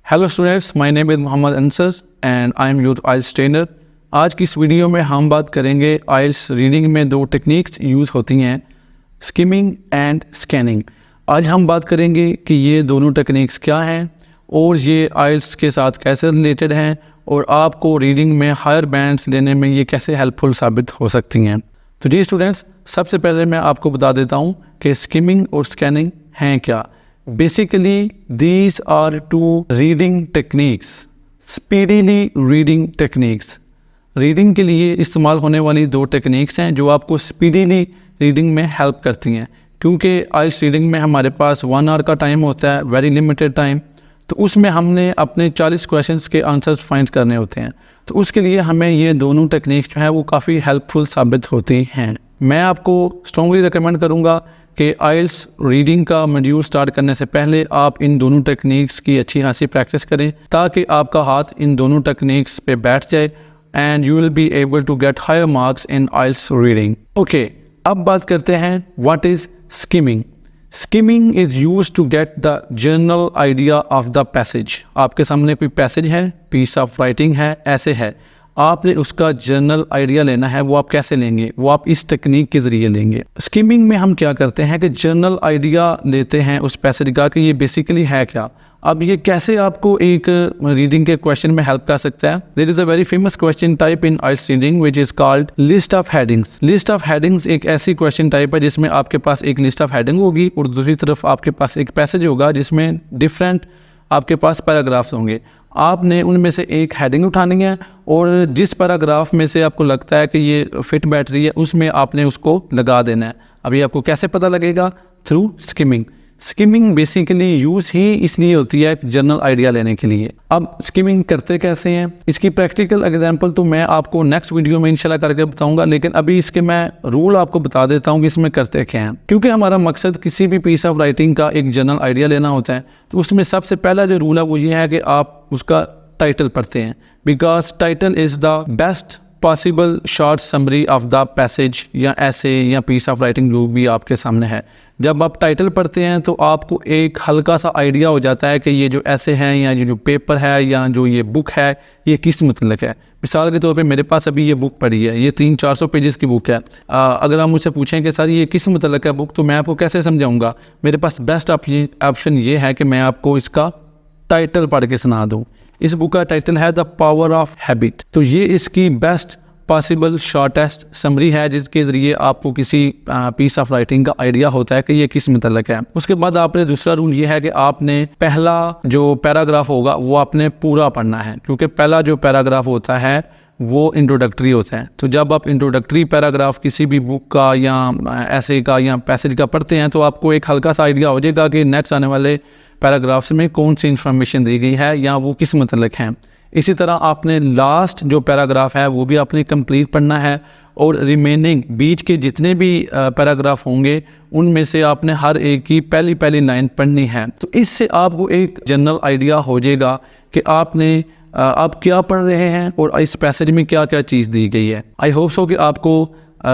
Hello students, my name is Mohammad Ansar and I am your IELTS trainer. आज की इस video में हम बात करेंगे आइल्स रीडिंग में दो टेक्निक्स यूज़ होती हैं, स्किमिंग एंड स्कैनिंग। आज हम बात करेंगे कि ये दोनों टेक्निक्स क्या हैं और ये आइल्स के साथ कैसे रिलेटेड हैं और आपको रीडिंग में हायर बैंड्स लेने में ये कैसे हेल्पफुल साबित हो सकती हैं। तो जी स्टूडेंट्स, सबसे पहले मैं आपको बता देता हूँ कि स्किमिंग और स्कैनिंग हैं क्या। Basically, these are two reading techniques, speedily reading techniques. Reading के लिए इस्तेमाल होने वाली दो टेक्निक्स हैं जो आपको स्पीडीली रीडिंग में हेल्प करती हैं, क्योंकि आइल्स रीडिंग में हमारे पास 1 आवर का टाइम होता है, वेरी लिमिटेड टाइम। तो उसमें हमने अपने 40 क्वेश्चंस के आंसर्स फाइंड करने होते हैं। तो उसके लिए हमें ये दोनों टेक्निक्स जो है वो काफ़ी हेल्पफुल साबित होती हैं। मैं आपको स्ट्रॉन्गली रिकमेंड करूँगा कि आइल्स रीडिंग का मॉड्यूल स्टार्ट करने से पहले आप इन दोनों टेक्निक्स की अच्छी खासी प्रैक्टिस करें, ताकि आपका हाथ इन दोनों टेक्निक्स पे बैठ जाए and you will be able to get higher marks in IELTS reading. Okay, अब बात करते हैं what is skimming. Skimming is use to get the general idea of the passage. आपके सामने कोई पैसेज है, पीस ऑफ राइटिंग है, ऐसे है, आपने उसका जनरल आइडिया लेना है। वो आप कैसे लेंगे? वो आप इस टेक्निक के ज़रिए लेंगे। स्किमिंग में हम क्या करते हैं कि जनरल आइडिया लेते हैं उस पैसेज का कि ये बेसिकली है क्या। अब ये कैसे आपको एक रीडिंग के क्वेश्चन में हेल्प कर सकता है? There is a very famous question type in IELTS reading which is called list of headings. List of headings एक ऐसी क्वेश्चन टाइप है जिसमें आपके पास एक लिस्ट ऑफ हेडिंग होगी और दूसरी तरफ आपके पास एक पैसेज होगा जिसमें डिफरेंट आपके पास पैराग्राफ्स होंगे। आपने उनमें से एक हेडिंग उठानी है और जिस पैराग्राफ में से आपको लगता है कि ये फिट बैठ रही है उसमें आपने उसको लगा देना है। अभी आपको कैसे पता लगेगा? Through skimming. Skimming basically use ही इसलिए होती है जनरल आइडिया लेने के लिए। अब स्किमिंग करते कैसे हैं, इसकी प्रैक्टिकल एग्जांपल तो मैं आपको नेक्स्ट वीडियो में इंशाल्लाह करके बताऊंगा, लेकिन अभी इसके मैं रूल आपको बता देता हूं कि इसमें करते क्या हैं। क्योंकि हमारा मकसद किसी भी पीस ऑफ राइटिंग का एक जनरल आइडिया लेना होता है, तो उसमें सबसे पहला जो रूल है वो ये है कि आप उसका टाइटल पढ़ते हैं, because title is the best possible short summary of the passage या ऐसे या पीस ऑफ राइटिंग जो भी आपके सामने है। जब आप टाइटल पढ़ते हैं तो आपको एक हल्का सा आइडिया हो जाता है कि ये जो ऐसे हैं या ये जो पेपर है या जो ये बुक है ये किस मतलब है। मिसाल के तौर पे मेरे पास अभी ये बुक पड़ी है, ये 300-400 पेजेस की बुक है। अगर आप मुझसे पूछें कि सर ये किस मतलब है बुक, तो मैं आपको कैसे समझाऊंगा? मेरे पास बेस्ट ऑप्शन ये है कि मैं आपको इसका टाइटल पढ़ के सुना दूँ। इस बुक का टाइटल है द पावर ऑफ हैबिट। तो ये इसकी बेस्ट पॉसिबल शॉर्टेस्ट समरी है जिसके ज़रिए आपको किसी पीस ऑफ राइटिंग का आइडिया होता है कि ये किस मतलब है। उसके बाद आपने दूसरा रूल ये है कि आपने पहला जो पैराग्राफ होगा वो आपने पूरा पढ़ना है, क्योंकि पहला जो पैराग्राफ होता है वो इंट्रोडक्टरी होता है। तो जब आप इंट्रोडक्टरी पैराग्राफ किसी भी बुक का या ऐसे का या पैसेज का पढ़ते हैं तो आपको एक हल्का सा आइडिया हो जाएगा कि नेक्स्ट आने वाले पैराग्राफ्स में कौन सी इंफॉर्मेशन दी गई है या वो किस मतलब है। इसी तरह आपने लास्ट जो पैराग्राफ है वो भी आपने कंप्लीट पढ़ना है और रिमेनिंग बीच के जितने भी पैराग्राफ होंगे उनमें से आपने हर एक की पहली लाइन पढ़नी है। तो इससे आपको एक जनरल आइडिया हो जाएगा कि आपने आप क्या पढ़ रहे हैं और इस पैसेज में क्या क्या चीज़ दी गई है। आई होप सो कि आपको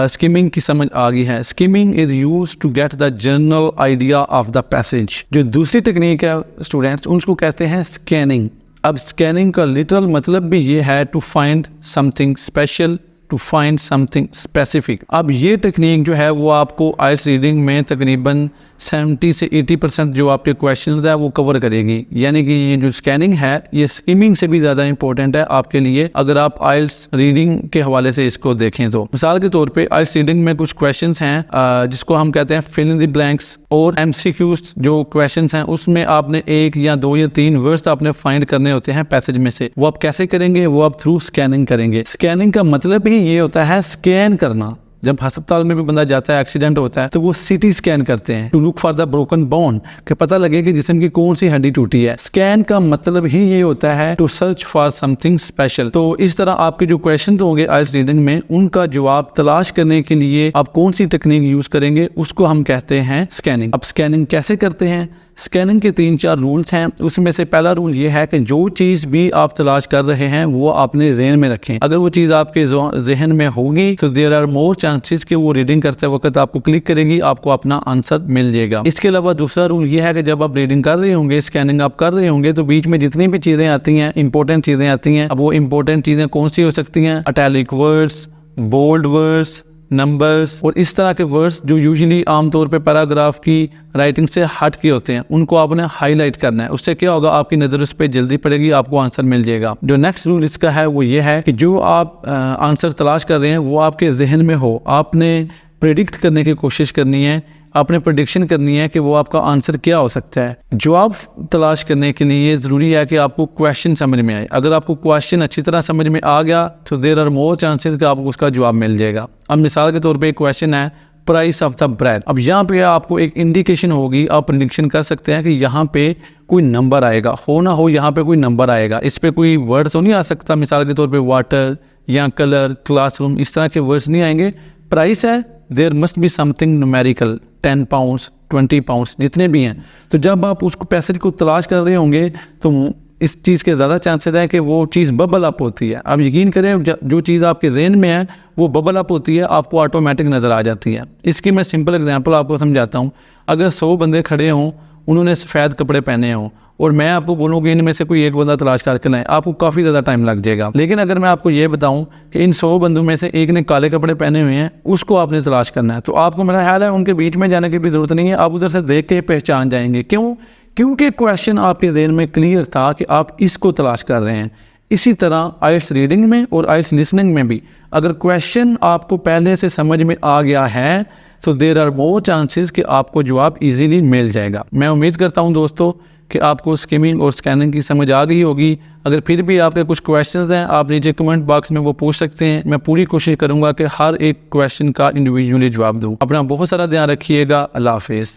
स्किमिंग की समझ आ गई है। Skimming is use to get the general idea of the passage. जो दूसरी टेक्निक है स्टूडेंट्स, उनको कहते हैं स्कैनिंग। अब स्कैनिंग का लिटरल मतलब भी ये है to find something special, to find something specific. अब ये टेक्निक जो है वो आपको आइल्स रीडिंग में तकरीबन 70 से 80% जो आपके क्वेश्चन है वो कवर करेगी। यानी कि ये जो स्कैनिंग है ये स्किमिंग से भी ज़्यादा इंपॉर्टेंट है आपके लिए, अगर आप आइल्स रीडिंग के हवाले से इसको देखें तो। मिसाल के तौर पे आइल्स रीडिंग में कुछ क्वेश्चंस हैं जिसको हम कहते हैं फिल इन द ब्लैंक्स, और MCQs जो क्वेश्चंस हैं उसमें आपने 1 या 2 या 3 वर्ड्स आपने फाइंड करने होते हैं पैसेज में से। वो आप कैसे करेंगे? वो आप थ्रू स्कैनिंग करेंगे। स्कैनिंग का मतलब ही ये होता है स्कैन करना। जब अस्पताल में भी बंदा जाता है, एक्सीडेंट होता है, तो वो सीटी स्कैन करते हैं to look for the broken bone, कि पता लगे कि जिस्म की कौन सी हड्डी टूटी है। स्कैन का मतलब ही ये होता है to search for something special. तो इस तरह आपके जो क्वेश्चन होंगे आइल्स रीडिंग में उनका जवाब तलाश करने के लिए आप कौन सी टेक्निक यूज करेंगे उसको हम कहते हैं स्कैनिंग। अब स्कैनिंग कैसे करते हैं? स्कैनिंग के 3-4 रूल्स हैं। उसमें से पहला रूल ये है कि जो चीज़ भी आप तलाश कर रहे हैं वो आपने ज़हन में रखें। अगर वो चीज़ आपके जहन में होगी तो देयर आर मोर चांसेस कि वो रीडिंग करते वक्त आपको क्लिक करेगी, आपको अपना आंसर मिल जाएगा। इसके अलावा दूसरा रूल ये है कि जब आप रीडिंग कर रहे होंगे, स्कैनिंग आप कर रहे होंगे, तो बीच में जितनी भी चीज़ें आती हैं, इंपॉर्टेंट चीज़ें आती हैं, अब वो इंपॉर्टेंट चीज़ें कौन सी हो सकती हैं? Italic words, bold words, numbers और इस तरह के वर्ड्स जो यूजुअली आमतौर पे पैराग्राफ की राइटिंग से हट के होते हैं, उनको आपने हाईलाइट करना है। उससे क्या होगा, आपकी नज़र उस पर जल्दी पड़ेगी, आपको आंसर मिल जाएगा। जो नेक्स्ट रूल इसका है वो ये है कि जो आप आंसर तलाश कर रहे हैं वो आपके जहन में हो। आपने प्रेडिक्ट करने की कोशिश करनी है, आपने प्रेडिक्शन करनी है कि वो आपका आंसर क्या हो सकता है। जवाब तलाश करने के लिए ज़रूरी है कि आपको क्वेश्चन समझ में आए। अगर आपको क्वेश्चन अच्छी तरह समझ में आ गया तो देयर आर मोर चांसेस कि आपको उसका जवाब मिल जाएगा। अब मिसाल के तौर पे एक क्वेश्चन है प्राइस ऑफ द ब्रेड। अब यहाँ पे आपको एक इंडिकेशन होगी, आप प्रेडिक्शन कर सकते हैं कि यहाँ पे कोई नंबर आएगा, हो ना हो यहाँ पे कोई नंबर आएगा। इस पे कोई वर्ड्स तो नहीं आ सकता, मिसाल के तौर पे वाटर या कलर, क्लासरूम, इस तरह के वर्ड्स नहीं आएंगे। प्राइस है, there must be something numerical, 10 pounds, 20 pounds, जितने भी हैं। तो जब आप उसको पैसे को तलाश कर रहे होंगे तो इस चीज़ के ज़्यादा चांसेस है कि वो चीज़ बबल अप होती है। अब यकीन करें, जो चीज़ आपके जहन में है वो बबल अप होती है, आपको ऑटोमेटिक नज़र आ जाती है। इसकी मैं सिंपल एग्जांपल आपको समझाता हूँ। अगर 100 बंदे खड़े हों, उन्होंने सफ़ेद कपड़े पहने हों और मैं आपको बोलूँ कि इनमें से कोई एक बंदा तलाश करके लाएं, आपको काफ़ी ज़्यादा टाइम लग जाएगा। लेकिन अगर मैं आपको ये बताऊँ कि इन 100 बंदों में से एक ने काले कपड़े पहने हुए हैं, उसको आपने तलाश करना है, तो आपको मेरा ख्याल है उनके बीच में जाने की भी ज़रूरत नहीं है, आप उधर से देख के पहचान जाएंगे। क्यों? क्योंकि क्वेश्चन आपके ज़हन में क्लियर था कि आप इसको तलाश कर रहे हैं। इसी तरह आइल्स रीडिंग में और आइल्स लिसनिंग में भी अगर क्वेश्चन आपको पहले से समझ में आ गया है तो देयर आर मोर चांसेस कि आपको जवाब इजीली मिल जाएगा। मैं उम्मीद करता हूं दोस्तों कि आपको स्किमिंग और स्कैनिंग की समझ आ गई होगी। अगर फिर भी आपके कुछ क्वेश्चंस हैं, आप नीचे कमेंट बॉक्स में वो पूछ सकते हैं। मैं पूरी कोशिश करूंगा कि हर एक क्वेश्चन का इंडिविजुअली जवाब दूं। अपना बहुत सारा ध्यान रखिएगा। अल्लाह हाफिज़।